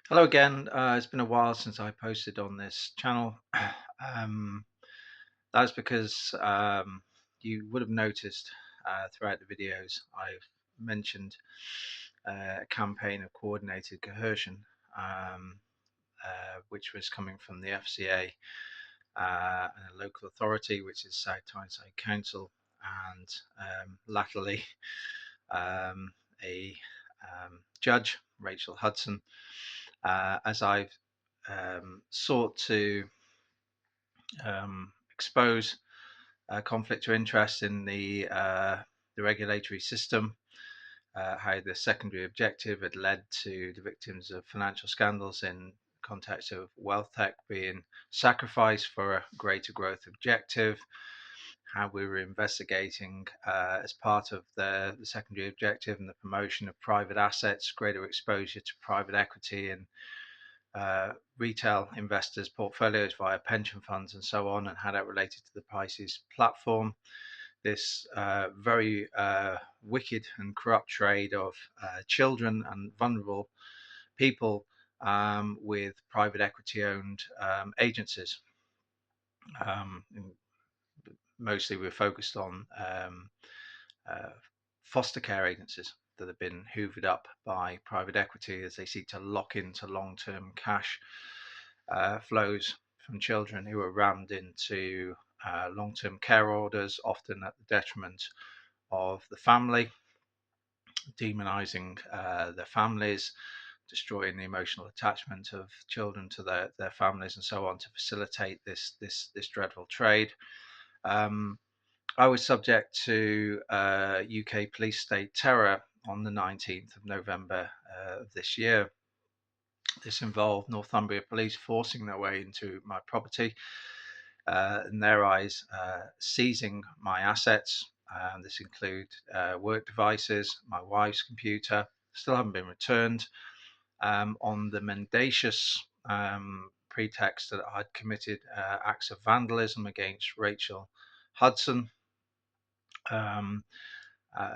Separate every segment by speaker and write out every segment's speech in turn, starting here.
Speaker 1: Hello again. It's been a while since I posted on this channel. um, that's because you would have noticed throughout the videos I've mentioned a campaign of coordinated coercion, which was coming from the FCA and a local authority, which is South Tyneside Council, and latterly um, a judge, Rachel Hudson, as I've sought to expose conflict of interest in the regulatory system, how the secondary objective had led to the victims of financial scandals in context of wealth tech being sacrificed for a greater growth objective, how we were investigating as part of the secondary objective and the promotion of private assets, greater exposure to private equity and retail investors' portfolios via pension funds and so on, and how that related to the Pisces platform. This very wicked and corrupt trade of children and vulnerable people with private equity owned agencies. Um, Mostly we're focused on uh, foster care agencies that have been hoovered up by private equity as they seek to lock into long-term cash flows from children who are rammed into long-term care orders, often at the detriment of the family, demonizing their families, destroying the emotional attachment of children to their families, and so on, to facilitate this dreadful trade. Um, I was subject to UK police state terror on the 19th of November of this year. This involved Northumbria Police forcing their way into my property, in their eyes, seizing my assets. This include work devices, my wife's computer, still haven't been returned, on the mendacious pretext that I'd committed acts of vandalism against Rachel Hudson. Um,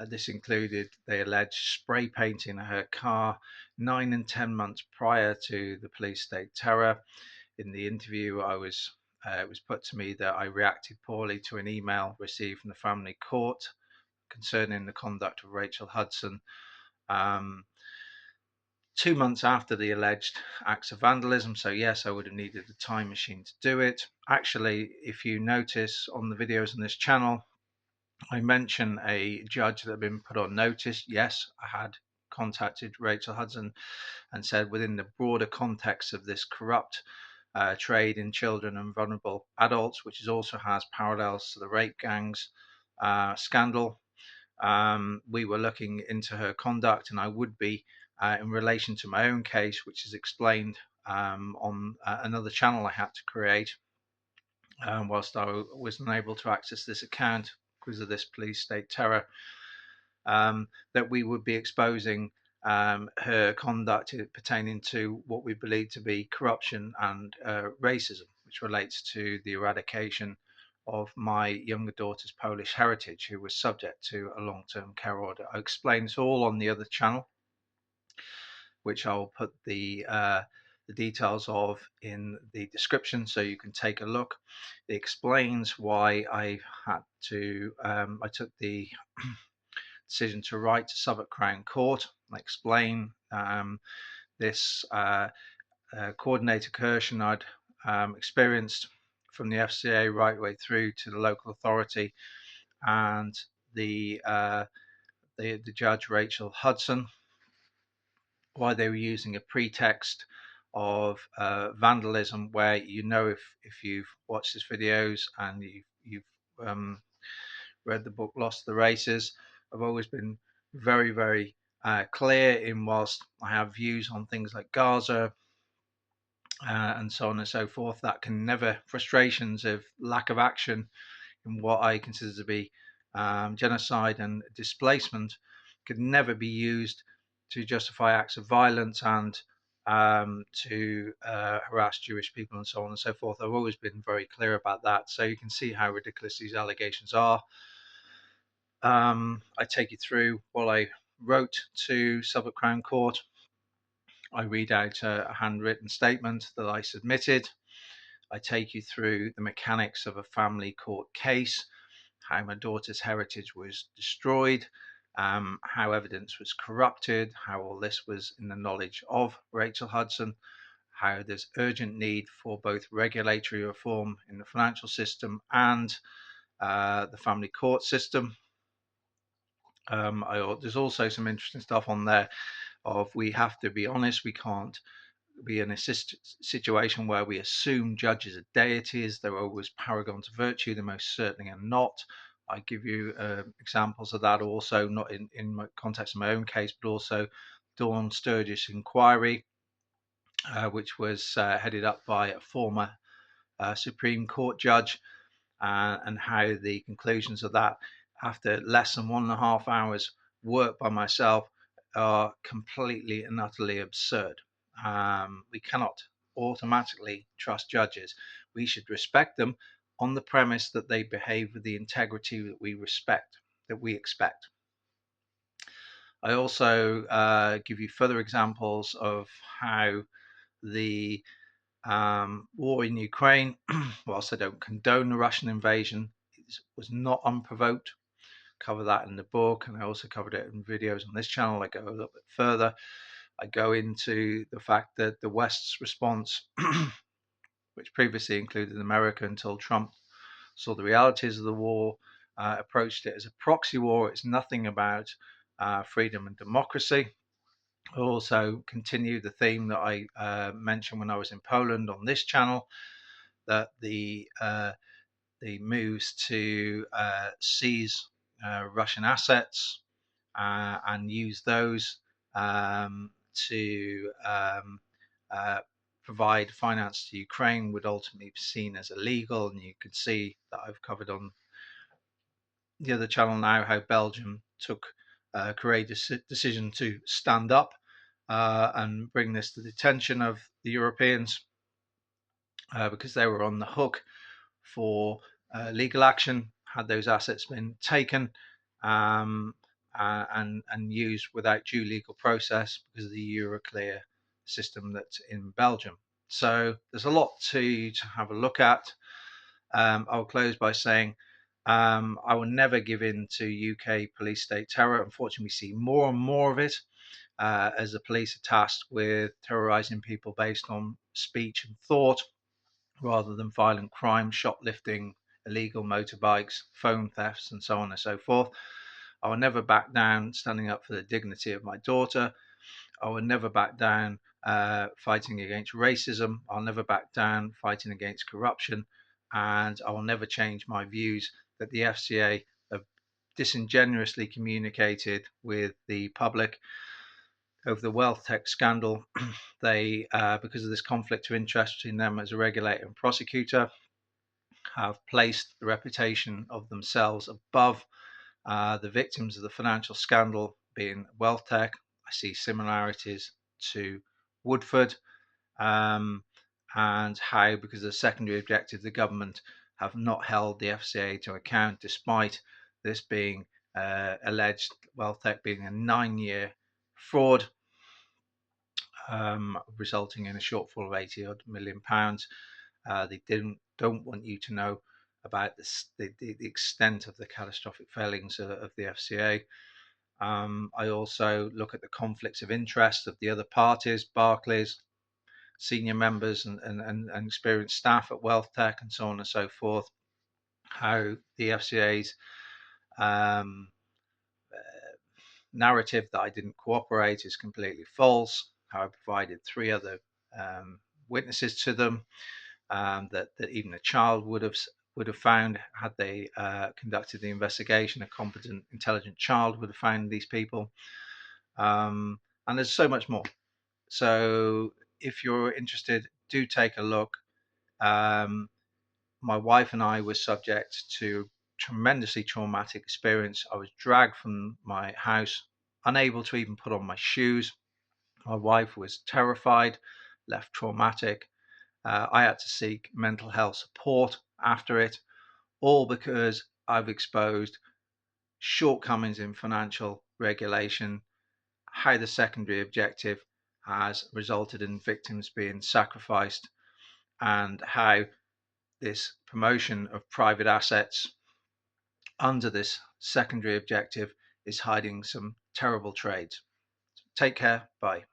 Speaker 1: this included, they alleged, spray painting her car 9 and 10 months prior to the police state terror. In the interview, it was put to me that I reacted poorly to an email received from the family court concerning the conduct of Rachel Hudson. Um, 2 months after the alleged acts of vandalism. So, yes, I would have needed a time machine to do it. Actually, if you notice on the videos on this channel, I mention a judge that had been put on notice. Yes, I had contacted Rachel Hudson and said, within the broader context of this corrupt trade in children and vulnerable adults, which also has parallels to the rape gangs scandal, we were looking into her conduct, and I would be in relation to my own case, which is explained on another channel I had to create whilst I was unable to access this account because of this police state terror, that we would be exposing her conduct pertaining to what we believe to be corruption and racism, which relates to the eradication of my younger daughter's Polish heritage, who was subject to a long-term care order. I explain this all on the other channel, which I'll put the details of in the description so you can take a look. It explains why I had to, I took the decision to write to Southwark Crown Court and explain this coordinated coercion I'd experienced from the FCA right way through to the local authority and the, uh, the judge Rachel Hudson, why they were using a pretext of vandalism, where, if you've watched these videos and you've read the book Lost the Races, I've always been very, very clear in, whilst I have views on things like Gaza and so on and so forth, that can never, frustrations of lack of action in what I consider to be genocide and displacement, could never be used to justify acts of violence and to harass Jewish people and so on and so forth. I've always been very clear about that. So you can see how ridiculous these allegations are. I take you through what I wrote to Southwark Crown Court I read out a handwritten statement that I submitted. I take you through the mechanics of a family court case, how my daughter's heritage was destroyed, how evidence was corrupted, how all this was in the knowledge of Rachel Hudson, how there's urgent need for both regulatory reform in the financial system and the family court system. There's also some interesting stuff on there of we have to be honest, we can't be in a situation where we assume judges are deities, they're always paragons of virtue, they most certainly are not. I give you examples of that also, not in my context of my own case, but also Dawn Sturgis inquiry, which was headed up by a former Supreme Court judge, and how the conclusions of that, after less than 1.5 hours work by myself, are completely and utterly absurd. We cannot automatically trust judges. We should respect them on the premise that they behave with the integrity that we expect. I also give you further examples of how the war in Ukraine, whilst I don't condone the Russian invasion, it was not unprovoked. Cover that in the book, and I also covered it in videos on this channel. I go a little bit further. I go into the fact that the West's response, which previously included America until Trump saw the realities of the war, approached it as a proxy war. It's nothing about freedom and democracy. I also continue the theme that I mentioned when I was in Poland on this channel, that the moves to seize Russian assets and use those to provide finance to Ukraine would ultimately be seen as illegal. And you could see that I've covered on the other channel now how Belgium took a courageous decision to stand up and bring this to the attention of the Europeans because they were on the hook for legal action had those assets been taken and used without due legal process because of the Euroclear system that's in Belgium. So there's a lot to have a look at. I'll close by saying I will never give in to UK police state terror. Unfortunately, we see more and more of it as the police are tasked with terrorizing people based on speech and thought rather than violent crime, shoplifting, illegal motorbikes, phone thefts, and so on and so forth. I will never back down standing up for the dignity of my daughter. I will never back down fighting against racism. I'll never back down fighting against corruption. And I will never change my views that the FCA have disingenuously communicated with the public over the wealth tech scandal. They, because of this conflict of interest between them as a regulator and prosecutor, have placed the reputation of themselves above the victims of the financial scandal, being wealth tech. I see similarities to Woodford, and how, because of the secondary objective, the government have not held the FCA to account, despite this being alleged wealth tech being a 9-year fraud, resulting in a shortfall of 80 odd million pounds. They don't want you to know about the extent of the catastrophic failings of the FCA. I also look at the conflicts of interest of the other parties, Barclays, senior members and experienced staff at Wealth Tech, and so on and so forth. How the FCA's narrative that I didn't cooperate is completely false. How I provided 3 other witnesses to them that even a child would have found had they conducted the investigation. A competent, intelligent child would have found these people, and there's so much more. So if you're interested, do take a look. My wife and I were subject to tremendously traumatic experience. I was dragged from my house, unable to even put on my shoes. My wife was terrified, left traumatic. I had to seek mental health support after it, all because I've exposed shortcomings in financial regulation, how the secondary objective has resulted in victims being sacrificed, and how this promotion of private assets under this secondary objective is hiding some terrible trades. Take care. Bye.